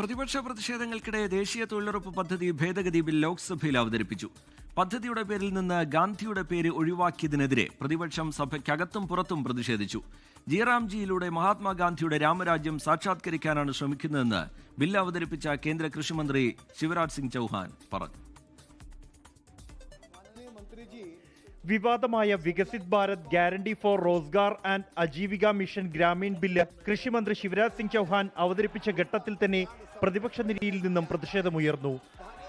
പ്രതിപക്ഷ പ്രതിഷേധങ്ങൾക്കിടെ ദേശീയ തൊഴിലുറപ്പ് പദ്ധതി ഭേദഗതി ബിൽ ലോക്സഭയിൽ അവതരിപ്പിച്ചു. പദ്ധതിയുടെ പേരിൽ നിന്ന് ഗാന്ധിയുടെ പേര് ഒഴിവാക്കിയതിനെതിരെ പ്രതിപക്ഷം സഭയ്ക്കകത്തും പുറത്തും പ്രതിഷേധിച്ചു. ജിറാംജിയിലൂടെ മഹാത്മാഗാന്ധിയുടെ രാമരാജ്യം സാക്ഷാത്കരിക്കാനാണ് ശ്രമിക്കുന്നതെന്ന് ബില്ല് അവതരിപ്പിച്ച കേന്ദ്ര കൃഷിമന്ത്രി ശിവരാജ് സിംഗ് ചൌഹാൻ പറഞ്ഞു. വിവാദമായ Viksit Bharat guarantee for Rozgar and Ajeevika mission Gramin bill കൃഷിമന്ത്രി ശിവരാജ് സിംഗ് ചൌഹാൻ അവതരിപ്പിച്ച ഘട്ടത്തിൽ തന്നെ പ്രതിപക്ഷ നിരയിൽ നിന്നും പ്രതിഷേധമുയർന്നു.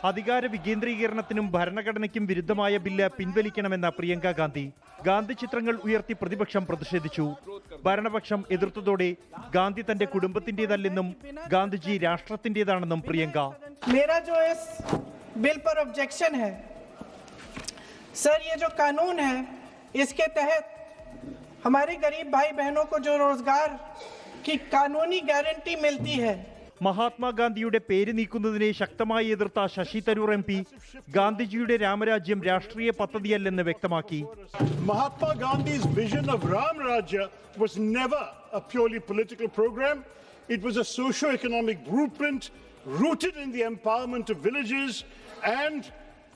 അധികാര വികേന്ദ്രീകരണത്തിനും ഭരണഘടനയ്ക്കും വിരുദ്ധമായ ബില്ല് പിൻവലിക്കണമെന്ന പ്രിയങ്ക ഗാന്ധി. ഗാന്ധി ചിത്രങ്ങൾ ഉയർത്തി പ്രതിപക്ഷം പ്രതിഷേധിച്ചു. ഭരണപക്ഷം എതിർത്തതോടെ ഗാന്ധി തന്റെ കുടുംബത്തിന്റേതല്ലെന്നും ഗാന്ധിജി രാഷ്ട്രത്തിന്റേതാണെന്നും പ്രിയങ്ക. सर, ये जो कानून है इसके तहत हमारे गरीब भाई बहनों को जो रोजगार की कानूनी गारंटी मिलती है. മഹാത്മാഗാന്ധിയുടെ പേര് നീക്കുന്നതിനെ ശക്തമായി എതിർത്ത ശശി തരൂർ MP ഗാന്ധിജിയുടെ രാമരാജ്യം രാഷ്ട്രീയ പദ്ധതിയല്ലെന്ന് വ്യക്തമാക്കി. Mahatma Gandhi's vision of Ram Rajya was never a purely political program. It was a socio-economic blueprint rooted in the empowerment of villages, and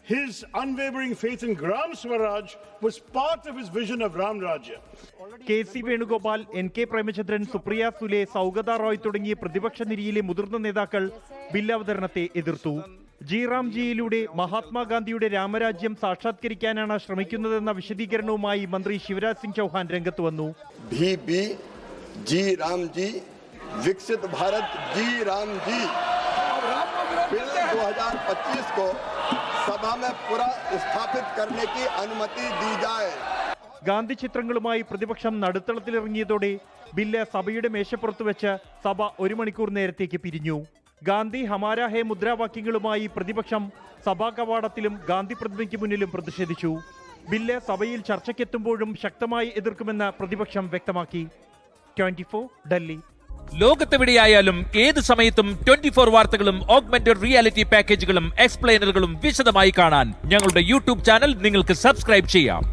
his unwavering faith in Gram Swaraj was part of his vision of Ram Rajya. KC Venugopal, NK Premachandran, Supriya Sule, Saugata Roy തുടങ്ങിയ പ്രതിപക്ഷ നിരയിലെ മുതിർന്ന നേതാക്കൾ bill അവതരണത്തെ എതിർത്തു. ജിറാംജിയിലൂടെ മഹാത്മാഗാന്ധിയുടെ രാമരാജ്യം സാക്ഷാത്കരിക്കാനാണ് ശ്രമിക്കുന്നതെന്ന വിശദീകരണവുമായി മന്ത്രി ശിവരാജ് സിംഗ് ചൌഹാൻ രംഗത്ത് വന്നു. विकसित भारत जी राम जी बिल 2025 को सभा में पूरा स्थापित करने की अनुमति दी जाए. ഗാന്ധി ചിത്രങ്ങളുമായി പ്രതിപക്ഷം നടുത്തളത്തിലിറങ്ങിയതോടെ ബില്ല് സഭയുടെ മേശപ്പുറത്ത് വെച്ച് സഭ 1 മണിക്കൂർ നേരത്തേക്ക് പിരിഞ്ഞു. ഗാന്ധി ഹമാരാ ഹേ മുദ്രാവാക്യങ്ങളുമായി പ്രതിപക്ഷം സഭാ കവാടത്തിലും ഗാന്ധി പ്രതിമയ്ക്ക് മുന്നിലും പ്രതിഷേധിച്ചു. ബില്ല് സഭയിൽ ചർച്ചയ്ക്കെത്തുമ്പോഴും ശക്തമായി എതിർക്കുമെന്ന് പ്രതിപക്ഷം വ്യക്തമാക്കി. 24 ഡൽഹി. ലോകത്തെവിടെയായാലും ഏത് സമയത്തും 24 വാർത്തകളും ഓഗ്മെന്റഡ് റിയാലിറ്റി പാക്കേജുകളും എക്സ്പ്ലെയിനറുകളും വിശദമായി കാണാൻ ഞങ്ങളുടെ യൂട്യൂബ് ചാനൽ നിങ്ങൾക്ക് സബ്സ്ക്രൈബ് ചെയ്യാം.